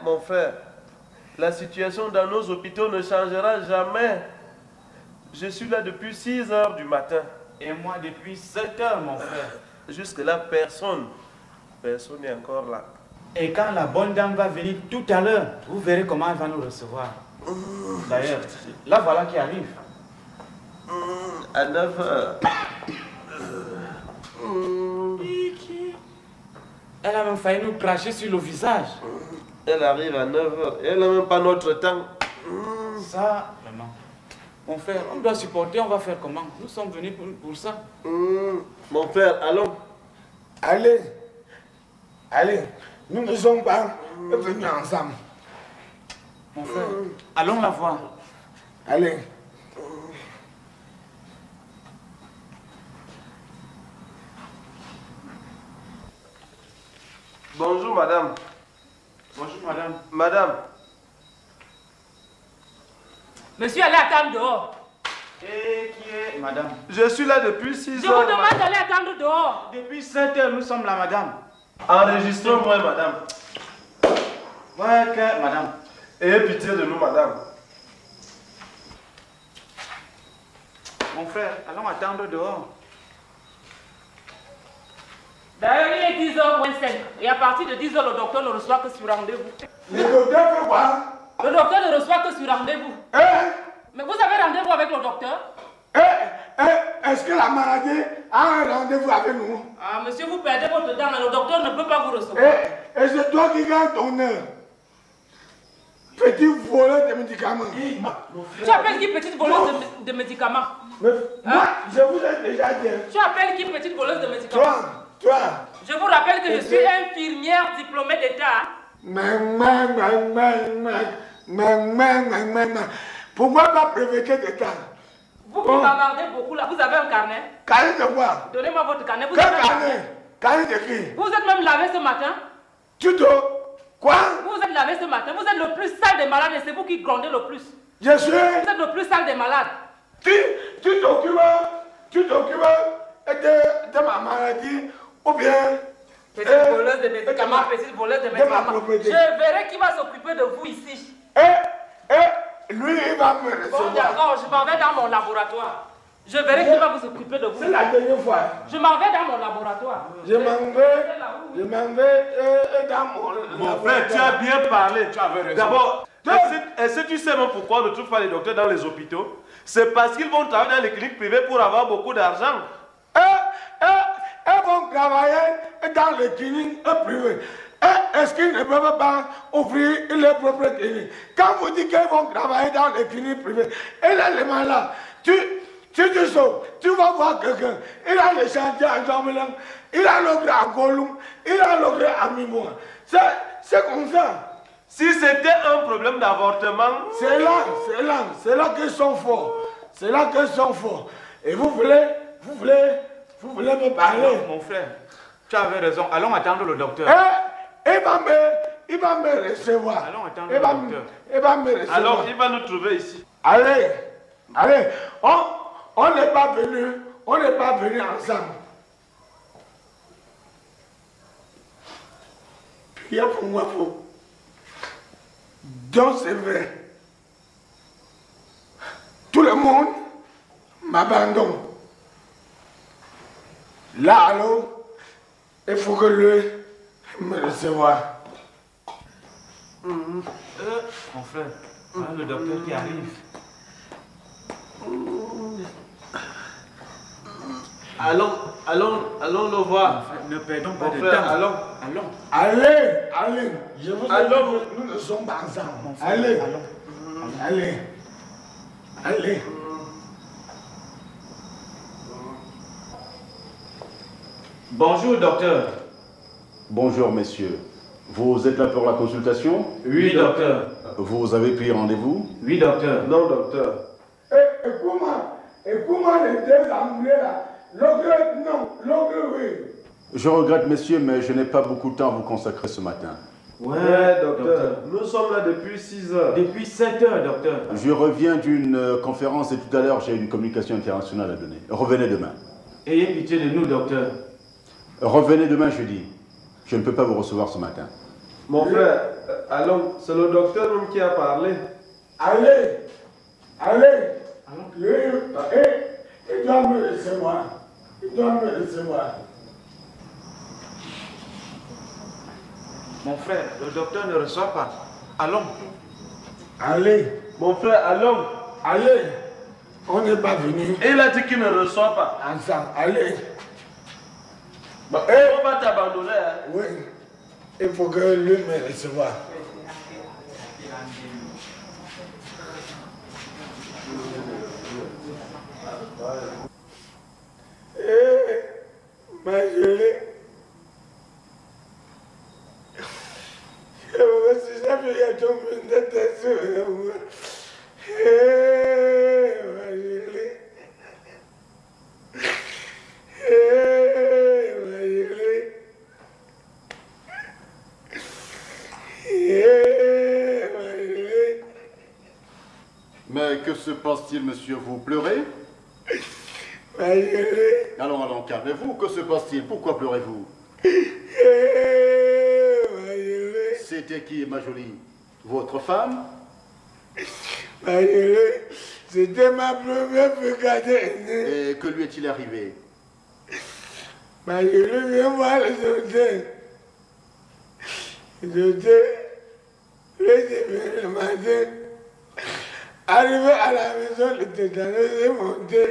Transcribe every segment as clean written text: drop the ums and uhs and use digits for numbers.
mon frère, la situation dans nos hôpitaux ne changera jamais. Je suis là depuis 6 heures du matin. Et moi depuis 7 heures, mon frère. Jusque-là, personne n'est encore là. Et quand la bonne dame va venir tout à l'heure, vous verrez comment elle va nous recevoir. D'ailleurs, là voilà qui arrive. À 9 heures. Elle a même failli nous cracher sur le visage. Elle arrive à 9 heures. Elle n'a même pas notre temps. Ça, vraiment. Mon frère, on doit supporter, on va faire comment? Nous sommes venus pour ça. Mon frère, allons. Allez, allez, nous ne sommes pas venus ensemble. Mon frère, allons la voir. Allez. Bonjour, madame. Bonjour, madame. Madame. Monsieur, allez attendre dehors. Et qui est madame? Je suis là depuis 6 heures. Je vous demande d'aller attendre dehors. Depuis 7 heures, nous sommes là, madame. Enregistrez-moi, madame. Ouais, que madame. Ayez pitié de nous, madame. Mon frère, allons attendre dehors. D'ailleurs, il est 10h moins 5. Et à partir de 10h, le docteur ne reçoit que sur rendez-vous. Le docteur fait quoi? Le docteur ne reçoit que sur rendez-vous. Mais vous avez rendez-vous avec le docteur? Est-ce que la maladie a un rendez-vous avec nous? Ah, monsieur, vous perdez votre temps, mais le docteur ne peut pas vous recevoir. Et c'est toi qui gardes ton heure. Petit voleur de médicaments. Tu appelles qui petite voleuse de médicaments? Moi, je vous ai déjà dit. Tu appelles qui petite voleuse de médicaments? Toi. Je vous rappelle que je suis infirmière diplômée d'État. Pourquoi pas breveté d'État? Vous qui bavardez beaucoup là, vous avez un carnet? Carnet de quoi? Donnez-moi votre carnet. Quel carnet? Carnet de qui? Vous êtes même lavé ce matin? Quoi? Vous êtes lavé ce matin. Vous êtes le plus sale des malades et c'est vous qui grondez le plus. Vous êtes le plus sale des malades. Tu t'occupes de ma maladie ou bien... Petite voleuse de médicaments, petite voleuse de médicaments. Je verrai qui va s'occuper de vous ici. Lui, il va me recevoir. Bon, d'accord, je m'en vais dans mon laboratoire. Je verrai qui va vous occuper de vous. C'est la dernière fois. Je m'en vais dans mon laboratoire. Je m'en vais dans mon laboratoire. Mon frère, tu as bien parlé. Tu avais raison. D'abord, est-ce que tu sais même pourquoi on ne trouve pas les docteurs dans les hôpitaux? C'est parce qu'ils vont travailler dans les cliniques privées pour avoir beaucoup d'argent. Ils vont travailler dans les cliniques privées. Est-ce qu'ils ne peuvent pas ouvrir leurs propres cliniques? Quand vous dites qu'ils vont travailler dans les cliniques privées, et là, les malades, tu vas voir quelqu'un, il a le chantier à Jean-Mélan, il a l'ogre à Golum, il a l'ogre à Mimoa. C'est comme ça. Si c'était un problème d'avortement... C'est là qu'ils sont forts. C'est là qu'ils sont forts. Et vous voulez me parler? Non, mon frère, tu avais raison. Allons attendre le docteur. Il va me recevoir. Allons attendre le docteur. Il va me recevoir. Alors, il va nous trouver ici. Allez. On n'est pas venus ensemble. Priez pour moi, vous. Donc c'est vrai. Tout le monde m'abandonne. Là, alors, il faut que lui me recevoir. Mon frère, voilà le docteur qui arrive. Allons le voir. Ne perdons pas de frère, temps. allons. Allez. Je vous dis, nous ne sommes pas ensemble. Allez. Bonjour, docteur. Bonjour, messieurs. Vous êtes là pour la consultation? Oui, docteur. Vous avez pris rendez-vous? Oui, docteur. Non, docteur. Et comment les deux anglais là? L'ogre, non, l'ogre, oui. Je regrette, messieurs, mais je n'ai pas beaucoup de temps à vous consacrer ce matin. Ouais, docteur. Nous sommes là depuis 6 heures. Depuis 7 heures, docteur. Je reviens d'une conférence et tout à l'heure, j'ai une communication internationale à donner. Revenez demain. Ayez pitié de nous, docteur. Revenez demain jeudi. Je ne peux pas vous recevoir ce matin. Mon frère, allons, c'est le docteur même qui a parlé. Allez, allez. Il doit me laisser moi. Il doit me laisser moi. Mon frère, le docteur ne reçoit pas. Allons. Allez. Mon frère, allons. Allez. On n'est pas venu. Et il a dit qu'il ne reçoit pas. Ensemble, allez. Bon, on va t'abandonner. Hein. Oui. Il faut que lui me reçoive. Ma gelée. Je me suis jamais tombé de tête sur moi. Ma gelée. Ma gelée. Ma gelée. Mais que se passe-t-il, monsieur? Vous pleurez? Ma gelée. Allons, allons, calmez-vous. Que se passe-t-il? Pourquoi pleurez-vous? C'était qui, ma jolie? Votre femme? Ma gelée, c'était ma première fréquentation. Et que lui est-il arrivé? Ma gelée, viens voir le docteur. Le docteur, le matin, arrivé à la maison, le tétanos est monté.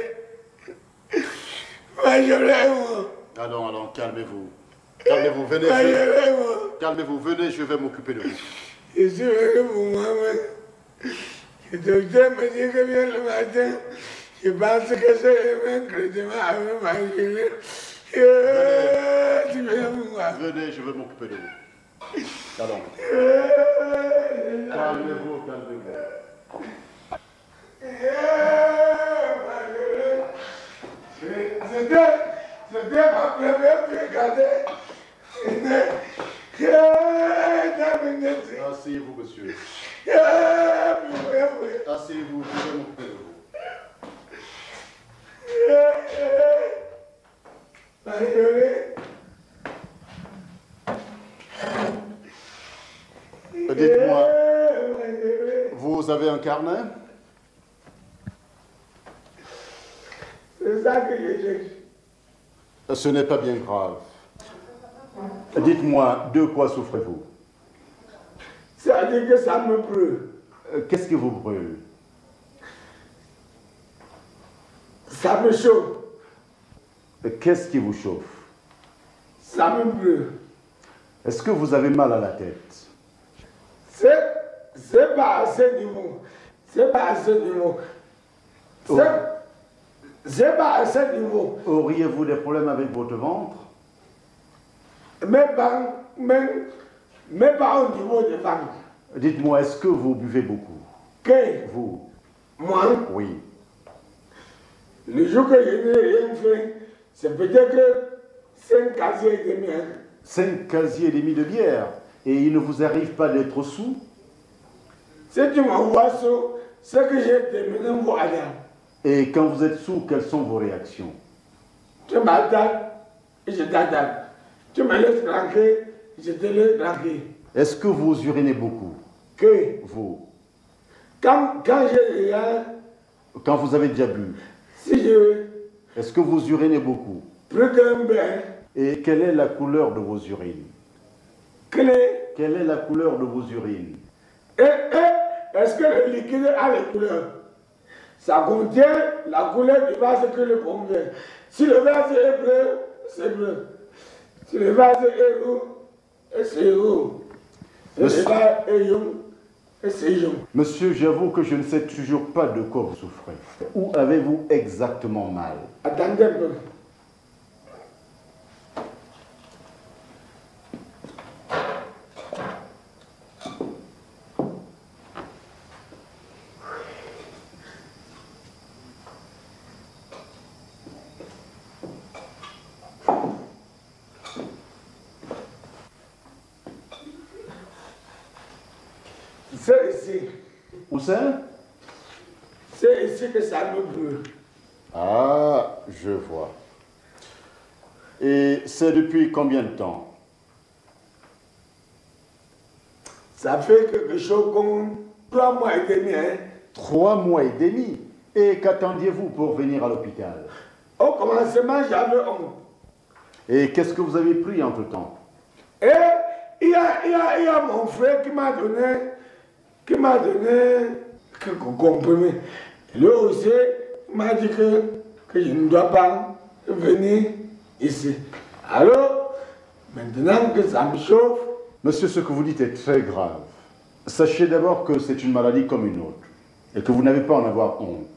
Ma gelée, moi. Allons, allons, calmez-vous. Calmez-vous, venez. Ma gelée, moi. Calmez-vous, venez, je vais m'occuper de vous. Je suis venu pour moi-même. Le docteur me dit que vient le matin. Je pense que c'est le même traitement avec ma gelée. Tu viens pour moi. Venez, je vais m'occuper de vous. Allons. Calmez-vous, calmez-vous. C'était ma première fréquentation. Asseyez-vous, monsieur. Asseyez-vous, je vais m'occuper de vous. Dites-moi, vous avez un carnet? C'est ça que je cherche. Ce n'est pas bien grave. Dites-moi, de quoi souffrez-vous? C'est-à-dire que ça me brûle. Qu'est-ce qui vous brûle? Ça me chauffe. Qu'est-ce qui vous chauffe? Ça me brûle. Est-ce que vous avez mal à la tête? C'est pas à ce niveau. C'est pas à ce niveau. C'est pas à ce niveau. Auriez-vous des problèmes avec votre ventre? Mais pas au niveau de ventre. Dites-moi, est-ce que vous buvez beaucoup? Que Vous? moi, Oui. le jour que je n'ai rien fait, c'est peut-être 5 casiers et demi. 5 casiers et demi de bière. Et il ne vous arrive pas d'être sous? Si tu m'envoies sous, c'est que j'ai terminé mon voyage. Et quand vous êtes sous, quelles sont vos réactions? Tu m'attaques et je t'attaque. Tu me laisses tranquille, je te laisse tranquille. Est-ce que vous urinez beaucoup? Que Vous? quand j'ai rien, Quand vous avez déjà bu? si je Est-ce que vous urinez beaucoup? plus qu'un bain, Et quelle est la couleur de vos urines? clé, Quelle est la couleur de vos urines? est-ce que le liquide a les couleurs? Ça contient la couleur du vase que le contient. Si le vase est bleu, c'est bleu. Si le vase est roux, c'est roux. Si le vase est jaune, c'est jaune. Monsieur, j'avoue que je ne sais toujours pas de quoi vous souffrez. Où avez-vous exactement mal? Attendez un peu. C'est ici. Où c'est? C'est ici que ça me brûle. Ah, je vois. Et c'est depuis combien de temps? Ça fait quelque chose comme 3 mois et demi. Hein? 3 mois et demi? Et qu'attendiez-vous pour venir à l'hôpital? Au commencement, j'avais honte. Et qu'est-ce que vous avez pris entre-temps? Et il y a mon frère qui m'a donné quelques comprimés. Lui aussi m'a dit que je ne dois pas venir ici. Alors, maintenant que ça me chauffe... Monsieur, ce que vous dites est très grave. Sachez d'abord que c'est une maladie comme une autre et que vous n'avez pas à en avoir honte.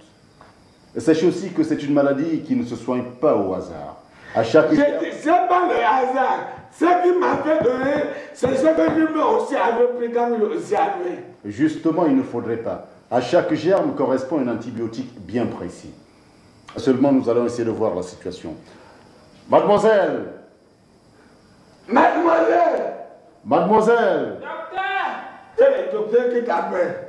Et sachez aussi que c'est une maladie qui ne se soigne pas au hasard. À chaque... C'est pas le hasard. Ce qui m'a fait donner, c'est ce que lui aussi avait pris quand il aussi avait. Justement, il ne faudrait pas. À chaque germe correspond un antibiotique bien précis. Seulement, nous allons essayer de voir la situation. Mademoiselle! Mademoiselle! Mademoiselle! Docteur! C'est le docteur qui t'appelle.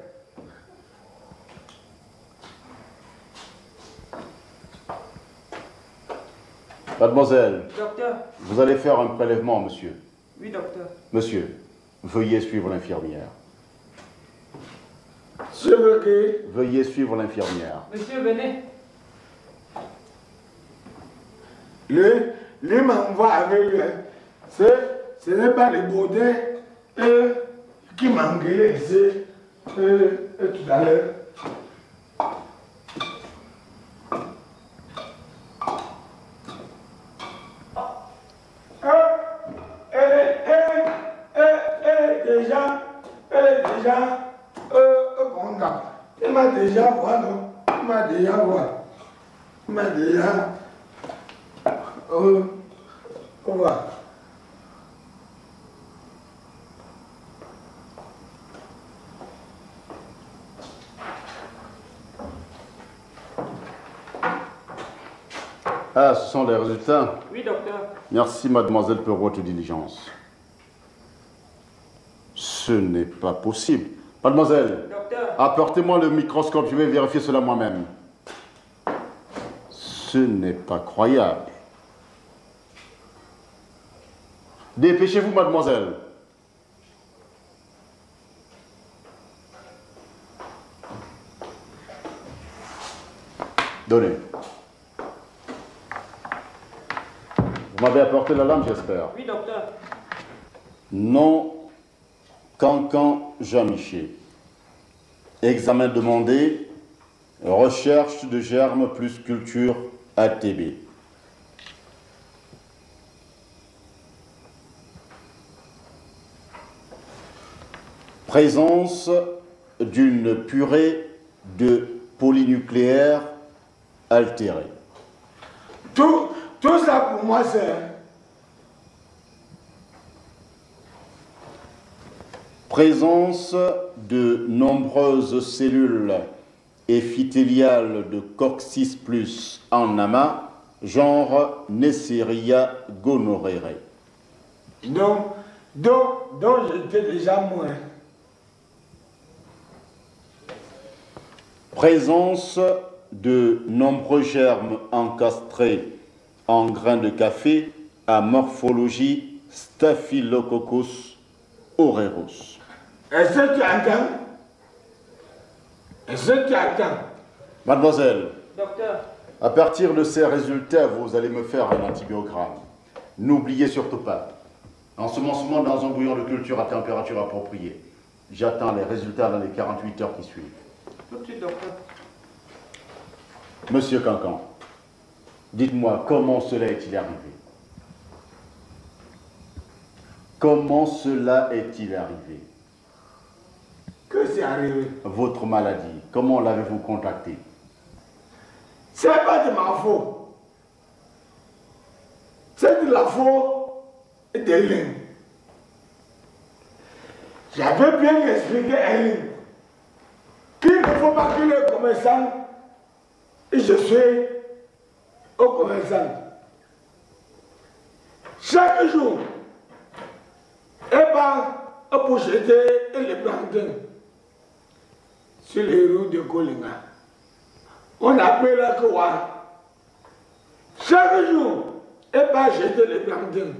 Mademoiselle, Docteur. vous allez faire un prélèvement, monsieur. Oui, docteur. Monsieur, veuillez suivre l'infirmière. Je veux que... Veuillez suivre l'infirmière. Monsieur, venez. Lui m'envoie avec lui. Ce n'est pas le Baudin qui m'a engueulé ici tout à l'heure. Elle est déjà contente. Elle m'a déjà vu, non? Elle m'a déjà vu. Elle m'a déjà... Comment? Ah, ce sont les résultats. Oui, docteur. Merci, mademoiselle, pour votre diligence. Ce n'est pas possible. Mademoiselle, Docteur. apportez-moi le microscope, je vais vérifier cela moi-même. Ce n'est pas croyable. Dépêchez-vous, mademoiselle. Donnez. Vous m'avez apporté la lampe, j'espère. Oui, docteur. Non, Cancan Jean-Michel. Examen demandé. Recherche de germes plus culture ATB. Présence d'une purée de polynucléaires altérés. Tout ça pour moi, c'est... Présence de nombreuses cellules épithéliales de coccyx plus en amas, genre Neisseria gonorrhoeae. Donc j'étais déjà moins. Présence de nombreux germes encastrés en grains de café à morphologie Staphylococcus aureus. Est-ce que tu entends? Est-ce que tu entends? Mademoiselle, Docteur. à partir de ces résultats, vous allez me faire un antibiogramme. N'oubliez surtout pas, ensemencement dans un bouillon de culture à température appropriée. J'attends les résultats dans les 48 heures qui suivent. Tout de suite, docteur. Monsieur Cancan, dites-moi comment cela est-il arrivé? Comment cela est-il arrivé? Que c'est arrivé? Votre maladie, comment l'avez-vous contractée? C'est pas de ma faute. C'est de la faute d'Hélène. J'avais bien expliqué à Hélène qu'il ne faut pas que le commerçant, et je suis au commerçant. Chaque jour, elle va pour jeter les plantains sur les routes de Kolinga. On appelle la Kowa. Chaque jour, elle va jeter les plantains.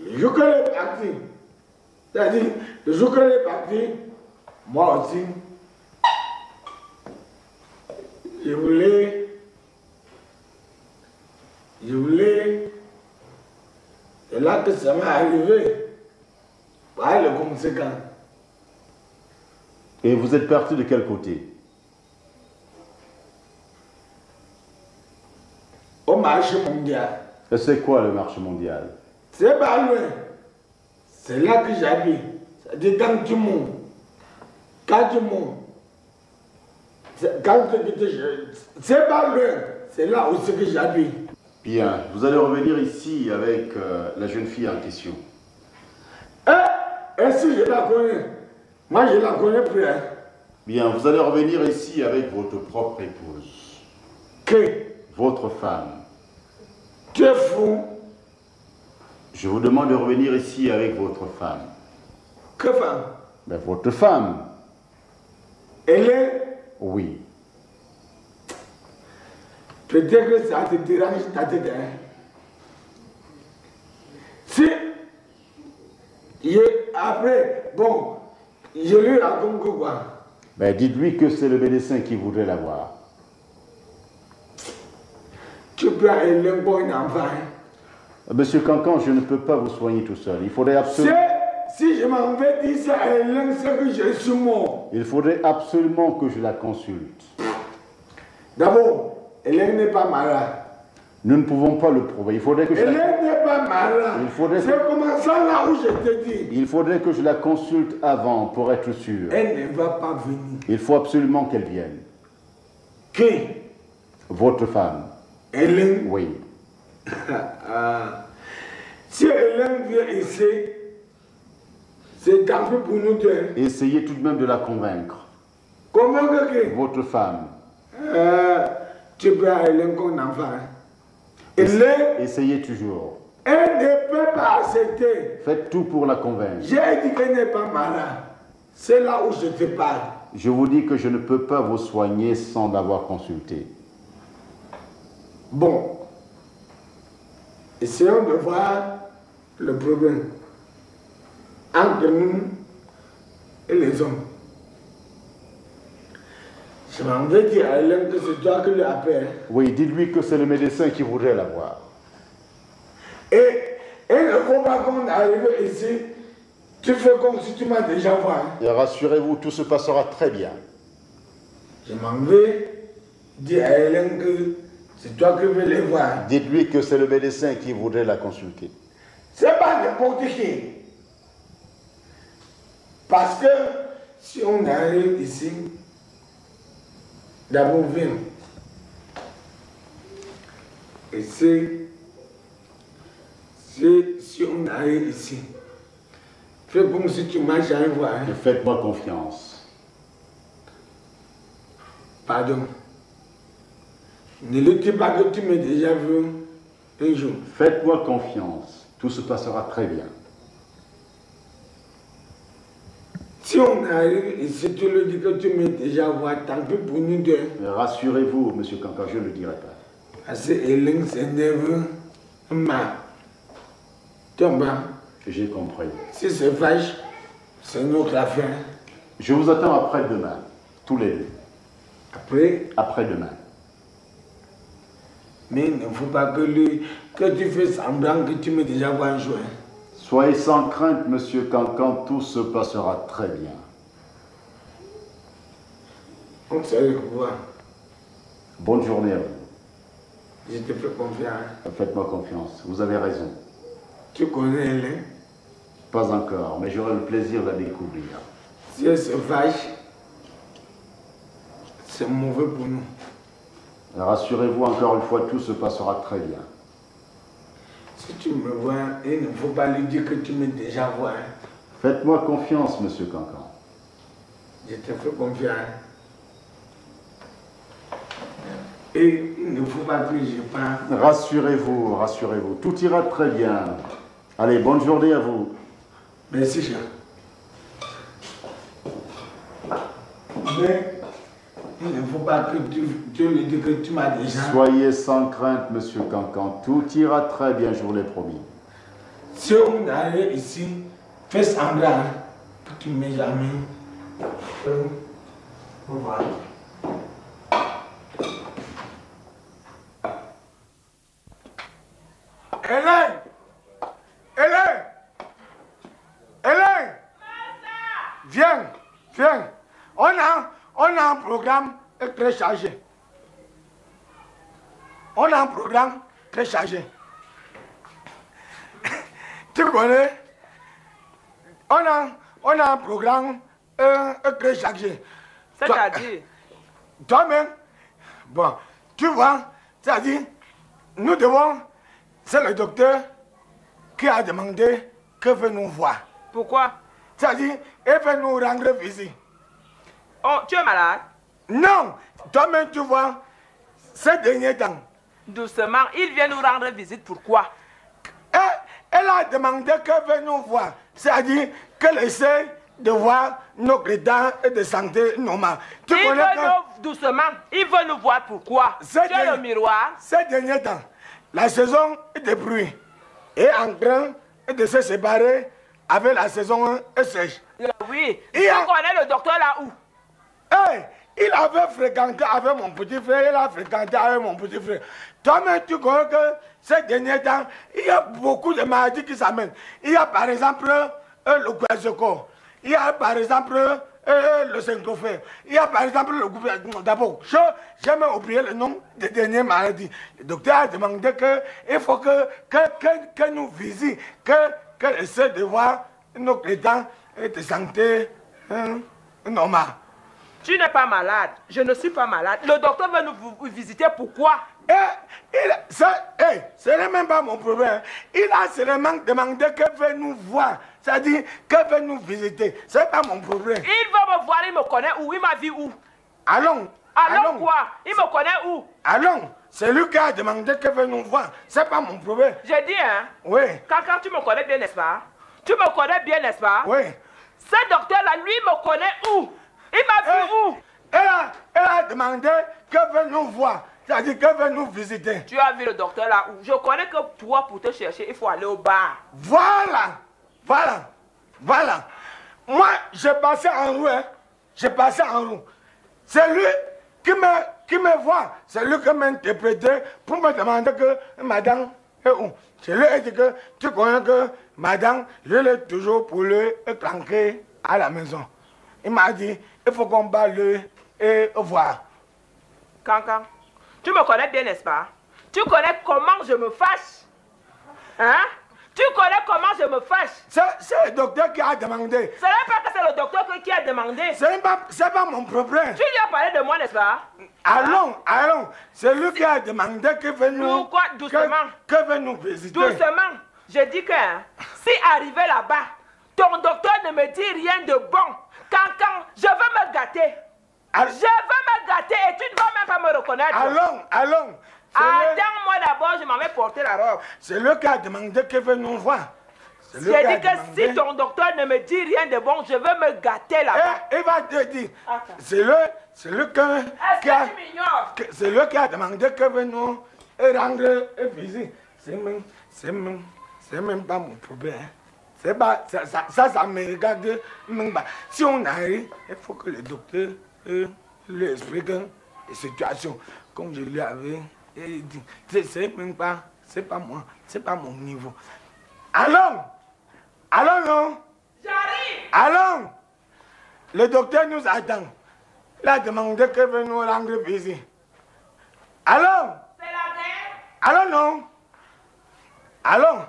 Le jour qu'elle est partie, C'est-à-dire, le jour qu'elle est partie, moi aussi, je voulais, c'est là que ça m'est arrivé, par le conséquent. Et vous êtes parti de quel côté? Au marché mondial. Et c'est quoi le marché mondial? C'est pas loin. C'est là que j'habite. C'est-à-dire quand tu montes. Quand tu montes. C'est pas loin. C'est là aussi que j'habite. Bien, vous allez revenir ici avec la jeune fille en question. Et si je la connais? Moi je la connais plus. Hein. Bien, vous allez revenir ici avec votre propre épouse. Qui? Votre femme. Tu es fou? Je vous demande de revenir ici avec votre femme. Que femme? Ben, votre femme. Elle est? Oui. Peut-être que ça te dérange ta tête. Hein? Si, après, bon, je lui raconte quoi? Ben, dites-lui que c'est le médecin qui voudrait la voir. Tu prends Hélène pour un enfant. Hein? Monsieur Cancan, je ne peux pas vous soigner tout seul. Il faudrait absolument... Si je m'en vais dire ça à Hélène, c'est que je suis mort. Il faudrait absolument que je la consulte. D'abord, Hélène n'est pas malade. Nous ne pouvons pas le prouver. Il faudrait que je Hélène n'est pas malade. C'est comme ça là où je te dis. Il faudrait que je la consulte avant pour être sûr. Elle ne va pas venir. Il faut absolument qu'elle vienne. Qui? Votre femme. Hélène? Oui. Si Hélène vient ici, c'est tant pis pour nous deux. Essayez tout de même de la convaincre. Convaincre qui? Votre femme. Tu peux à Hélène qu'on enfant. Hélène? Essayez toujours. Elle ne peut pas accepter. Faites tout pour la convaincre. J'ai dit qu'elle n'est pas malade. C'est là où je te parle. Je vous dis que je ne peux pas vous soigner sans l'avoir consulté. Bon. Essayons de voir le problème entre nous et les hommes. Je m'en vais dire à Hélène que c'est toi qui l'appelles. Oui, dites-lui que c'est le médecin qui voudrait la voir. Et il ne faut pas qu'on arrive ici, tu fais comme si tu m'as déjà vu. Et rassurez-vous, tout se passera très bien. Je m'en vais dire à Hélène que c'est toi qui veux les voir. Dites-lui que c'est le médecin qui voudrait la consulter. C'est pas n'importe qui. Parce que si on arrive ici, d'abord viens. Et si on arrive ici, fais comme si tu m'as jamais vu. Hein. Faites-moi confiance. Pardon. Ne le dis pas que tu m'as déjà vu un jour. Faites-moi confiance. Tout se passera très bien. Si on arrive ici, tu le dis que tu m'as déjà vu, tant pis pour nous deux. Rassurez-vous, monsieur Cancan, je ne le dirai pas. Parce que Hélène s'énerve. Tombe. J'ai compris. Si c'est fâche, c'est notre affaire. Je vous attends après-demain, tous les deux. Après? Après-demain. Mais il ne faut pas que tu fais semblant que tu m'as déjà vu un jour. Soyez sans crainte, monsieur Cancan, tout se passera très bien. On se revoit. Bonne journée à vous. Je te fais confiance. Faites-moi confiance, vous avez raison. Tu connais Hélène? Pas encore, mais j'aurai le plaisir de la découvrir. Si elle se fâche, c'est mauvais pour nous. Rassurez-vous, encore une fois, tout se passera très bien. Si tu me vois, il ne faut pas lui dire que tu m'as déjà vu. Faites-moi confiance, monsieur Cancan. Je te fais confiance. Et il ne faut pas que je parle. Rassurez-vous, rassurez-vous, tout ira très bien. Allez, bonne journée à vous. Merci, cher. Mais il ne faut pas que tu lui dises que tu m'as déjà... Soyez sans crainte, monsieur Cancan, tout ira très bien, je vous l'ai promis. Si on arrive ici, Fais semblant que tu m'aies jamais. Voilà. Hélène! Hélène! Hélène! Viens, viens. On a un programme très chargé. On a un programme très chargé. Tu connais? On a un programme très chargé. C'est-à-dire? Toi-même, bon, tu vois, c'est-à-dire, nous devons, c'est le docteur qui a demandé que veut nous voir. Pourquoi? C'est-à-dire, il veut nous rendre visite. Oh, tu es malade? Non, toi-même, tu vois, ces derniers temps. Doucement, il vient nous rendre visite, pourquoi? Elle a demandé qu'elle veut nous voir. C'est-à-dire qu'elle essaie de voir nos état de santé normal. Tu connais doucement, il veut nous voir pourquoi? Tu as le miroir? Ces derniers temps, la saison des pluies est en train de se séparer avec la saison sèche. Oui, tu connais le docteur là où? Il avait fréquenté avec mon petit frère, il a fréquenté avec mon petit frère. Toi-même, tu connais que ces derniers temps, il y a beaucoup de maladies qui s'amènent. Il y a par exemple le kwashiorkor, il y a par exemple le syncrophène, il y a par exemple le gouvernement. D'abord, j'ai jamais oublié le nom des dernières maladies. Le docteur a demandé qu'il faut que nous visitions, qu'elle essaie de voir nos états de santé normal. Tu n'es pas malade. Je ne suis pas malade. Le docteur veut nous visiter. Pourquoi? Ce n'est même pas mon problème. Il a seulement demandé qu'elle veut nous voir. C'est-à-dire qu'elle veut nous visiter. Ce n'est pas mon problème. Il veut me voir. Il me connaît où? Il m'a vu où? Allons. Allons quoi? Il me connaît où? Allons. C'est lui qui a demandé qu'elle veut nous voir. Ce n'est pas mon problème. J'ai dit, hein? Oui. Quand tu me connais bien, n'est-ce pas? Tu me connais bien, n'est-ce pas? Oui. Ce docteur-là, lui, me connaît où? Il m'a vu où? Elle a demandé qu'elle veut nous voir. C'est-à-dire qu'elle veut nous visiter. Tu as vu le docteur là où? Je connais que toi, pour te chercher, il faut aller au bar. Voilà. Moi, j'ai passé en roue. J'ai passé en roue. C'est lui qui me voit. C'est lui qui m'a interprété pour me demander que madame est où. C'est lui qui dit que tu connais que madame, je l'ai toujours pour lui clanquer à la maison. Il m'a dit, il faut qu'on parle et voir. Cancan, tu me connais bien, n'est-ce pas? Tu connais comment je me fâche? Hein? Tu connais comment je me fâche? C'est le docteur qui a demandé. Ce n'est pas que c'est le docteur qui a demandé. Ce n'est pas mon problème. Tu lui as parlé de moi, n'est-ce pas? Allons. C'est lui qui a demandé qu'il veut nous... Pourquoi? Doucement. Que veut nous visiter. Doucement. Je dis que si arrivé là-bas, ton docteur ne me dit rien de bon. Cancan, je veux me gâter. Je veux me gâter et tu ne vas même pas me reconnaître. Allons. Attends-moi d'abord, je m'en vais porter la robe. C'est lui qui a demandé qu'il veut nous voir. J'ai dit que si ton docteur ne me dit rien de bon, je veux me gâter là-bas. Il va te dire. C'est lui qui a demandé qu'il veut nous rendre visite. C'est même pas mon problème. C'est pas, ça me regarde même pas. Si on arrive, il faut que le docteur lui explique la situation. Comme je lui avais dit. C'est même pas, c'est pas moi, c'est pas mon niveau. Allons, non? J'arrive. Allons. Le docteur nous attend. Il a demandé qu'il veut nous rendre visite. Allons. C'est la guerre. Allons, non? Allons.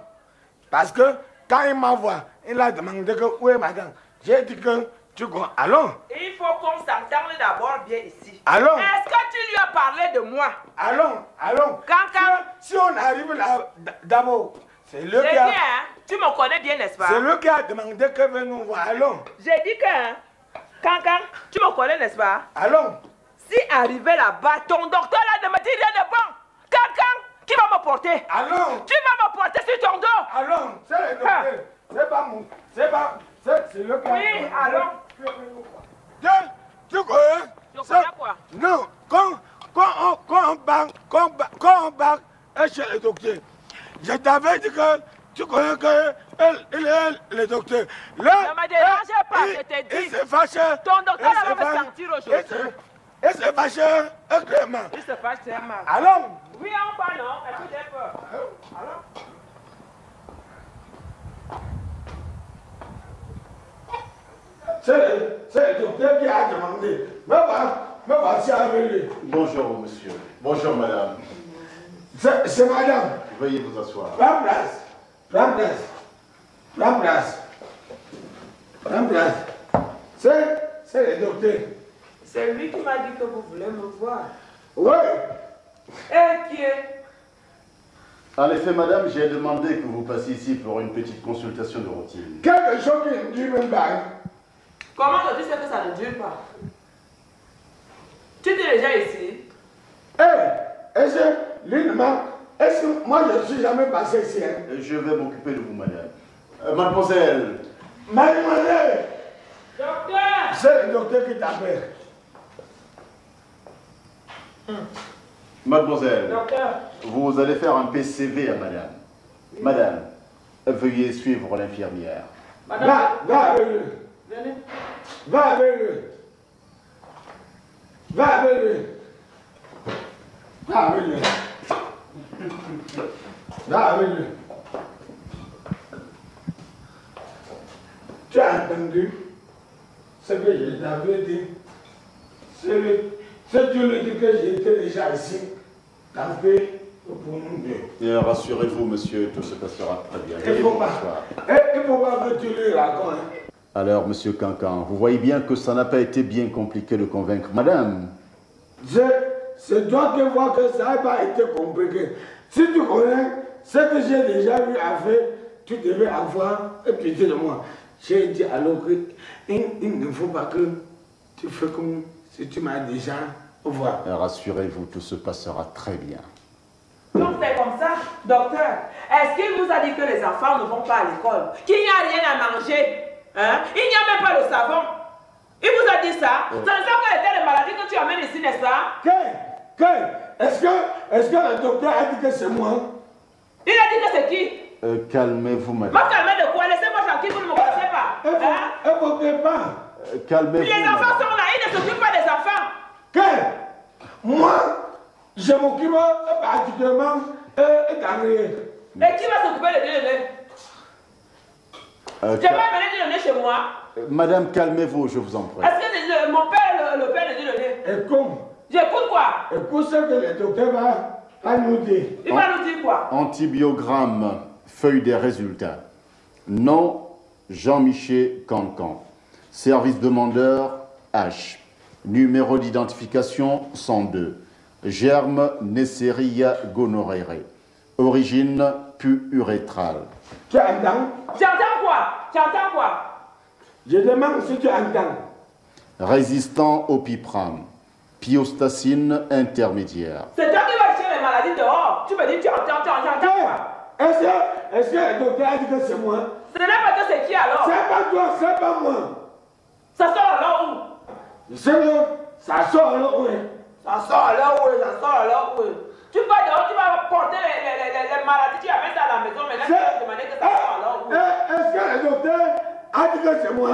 Parce que quand il m'envoie, il a demandé que où est madame. J'ai dit que tu comprends. Allons. Il faut qu'on s'entende d'abord bien ici. Allons. Est-ce que tu lui as parlé de moi? Allons. Cancan. Si on arrive là, d'abord, c'est lui qui a... Tu me connais bien, n'est-ce pas? C'est lui qui a demandé que veut nous voir. Allons. J'ai dit que... Cancan, tu me connais, n'est-ce pas? Allons. Si arrivé là-bas, ton docteur là ne me dit rien de bon. Cancan, qui va me porter? Allons. Tu vas me porter sur ton dos. Allons. C'est le docteur. C'est pas mon... C'est lui qui a... Oui, allons. Tu connais? Je connais quoi? Non, quand on part chez le docteur, je t'avais dit que tu connais que le docteur. Ne me dérangez pas, je t'ai dit. Il se fâche. Ton docteur va me sentir aujourd'hui. Il se fâche extrêmement. Il se fâche très mal. Allons. Oui, on va, non? Est-ce que j'ai peur? Allons. C'est le docteur qui a demandé. Me voici avec lui. Bonjour, monsieur. Bonjour, madame. C'est madame. Veuillez vous asseoir. Prends place. Prends place. Prends place. Prends place. C'est le docteur. C'est lui qui m'a dit que vous voulez me voir. Oui. Et qui est? En effet, madame, j'ai demandé que vous passiez ici pour une petite consultation de routine. Quelque chose qui ne dure même pas. Comment tu sais que ça ne dure pas? Tu es déjà ici? Est-ce que moi je ne suis jamais passé ici? Je vais m'occuper de vous, madame. Mademoiselle. Mademoiselle. Docteur. C'est le docteur qui t'appelle. Mademoiselle. Docteur. Vous allez faire un PCV à madame. Oui. Madame, veuillez suivre l'infirmière. Madame. Va avec lui. Venez. Va avec lui. Va avec lui. Va avec lui. Va avec lui. Tu as entendu ce que je t'avais dit? Si tu lui dis que j'étais déjà ici, t'as fait pour nous deux. Et rassurez-vous, monsieur, tout se passera très bien. Il ne faut pas que tu lui racontes. Alors, monsieur Cancan, vous voyez bien que ça n'a pas été bien compliqué de convaincre madame. C'est toi qui vois que ça n'a pas été compliqué. Si tu connais ce que j'ai déjà vu à faire, tu devais avoir pitié de moi. J'ai dit alors qu'il ne faut pas que tu fais comme si tu m'as déjà voir. Rassurez-vous, tout se passera très bien. Donc c'est comme ça, docteur. Est-ce qu'il vous a dit que les enfants ne vont pas à l'école? Qu'il n'y a rien à manger? Hein? Il n'y a même pas le savon. Il vous a dit ça? Ça ne sait quelles étaient les maladies que tu amènes ici, n'est-ce pas? Est-ce que le docteur a dit que c'est moi? Il a dit que c'est qui? Calmez-vous, madame. Moi, calmez de quoi? Laissez-moi tranquille, vous ne me connaissez pas. Évoquez pas. Calmez-vous. Les enfants sont là, ils ne s'occupent pas des enfants. Moi, je m'occupe particulièrement d'Henriette. Et qui va s'occuper de déjeuner? Je vais amener du déjeuner chez moi. Madame, calmez-vous, je vous en prie. Est-ce que mon père, le père de déjeuner? Écoute. J'écoute quoi? Écoute ce que le docteur va nous dire. Il va nous dire quoi? Antibiogramme, feuille des résultats. Nom, Jean-Michel Cancan. Service demandeur, H. Numéro d'identification, 102. Germe, Neisseria gonorrhoeae. Origine, purétrale. Tu entends? J'entends quoi? J'entends quoi? Je demande si tu entends. Résistant au pipram. Pyostacine intermédiaire. C'est toi qui vas chercher les maladies dehors. Tu me dis, tu entends quoi? Est-ce que le docteur a dit que c'est moi? Ce n'est pas que c'est qui alors? C'est pas toi, c'est pas moi. Ça sort alors où? Je sais que ça sort alors où? Ça sort alors où? Ça sort alors où? Tu vas dehors, tu vas porter les maladies, tu amènes ça à la maison, maintenant tu vas demander que ça sort alors où? Est-ce que le docteur a dit que c'est moi?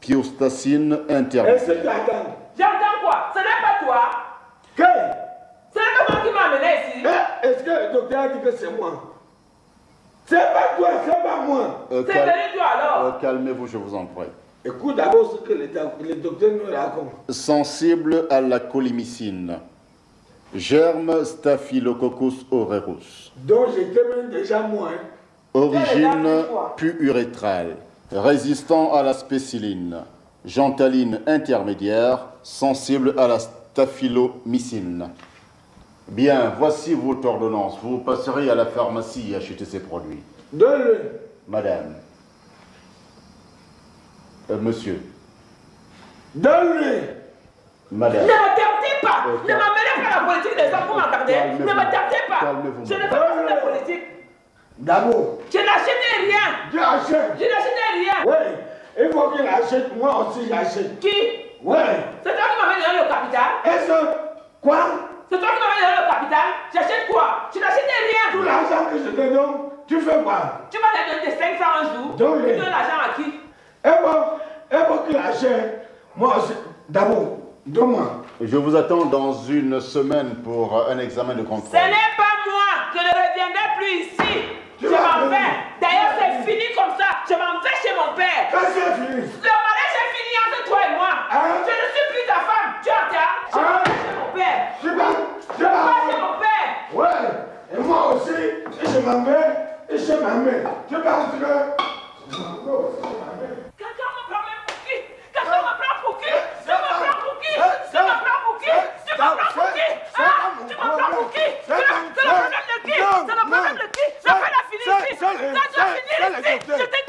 Pyostacine intermédiaire. Est-ce que tu entends? J'entends quoi? Ce n'est pas toi. Ce n'est pas moi qui m'a amené ici. Est-ce que le docteur a dit que c'est moi? C'est pas toi, c'est pas moi. C'est venu toi alors. Calmez-vous, je vous en prie. Écoute d'abord ce que le docteur nous raconte. Sensible à la colimycine. Germe Staphylococcus aureus. Donc j'étais même déjà moi. Origine purétrale. Résistant à la spéciline. Gentaline intermédiaire. Sensible à la staphylomycine. Bien, voici votre ordonnance. Vous passerez à la pharmacie et acheter ces produits. Donne-le. Madame. Monsieur. Donne-le. Madame. Ne me tentez pas. Ne m'amenez pas la politique des hommes pour m'encarder. Ne me tentez pas. Je ne fais pas de politique. D'abord. Je n'achète rien. Tu achètes. Je n'achète rien. Oui. Il faut qu'il achète. Moi aussi j'achète. Qui? Oui. C'est toi qui m'amène dans le capital. Est-ce que... Quoi? C'est toi qui m'amène dans le capital. J'achète quoi? Je n'achète rien. Tout l'argent que je te donne, tu fais quoi? Tu m'as donné des 5 francs un jour. Donne-les. Tu donnes l'argent à qui? Et bon qu'il achète. Moi aussi. D'abord, donne-moi. Je vous attends dans une semaine pour un examen de contrôle. Ce n'est pas moi. Je ne reviendrai plus ici. Je m'en vais. D'ailleurs, c'est fini comme ça. Je m'en vais chez mon père. Qu'est-ce que c'est fini? Le mariage est fini entre toi et moi. Hein? Je ne suis plus ta femme. Tu entends? Je m'en vais chez mon père. Je vais chez mon père. Ouais. Et moi aussi. Et je m'en vais. Je pense que... Quelqu'un me prend même pour qui? Quelqu'un me prend pour qui? Tu me prends pour qui? Tu me prends pour qui? Tu me prends pour qui? Tu me prends pour qui? C'est le problème de qui? C'est le problème de qui? Ça fait la finir ici. Ça doit finir ici.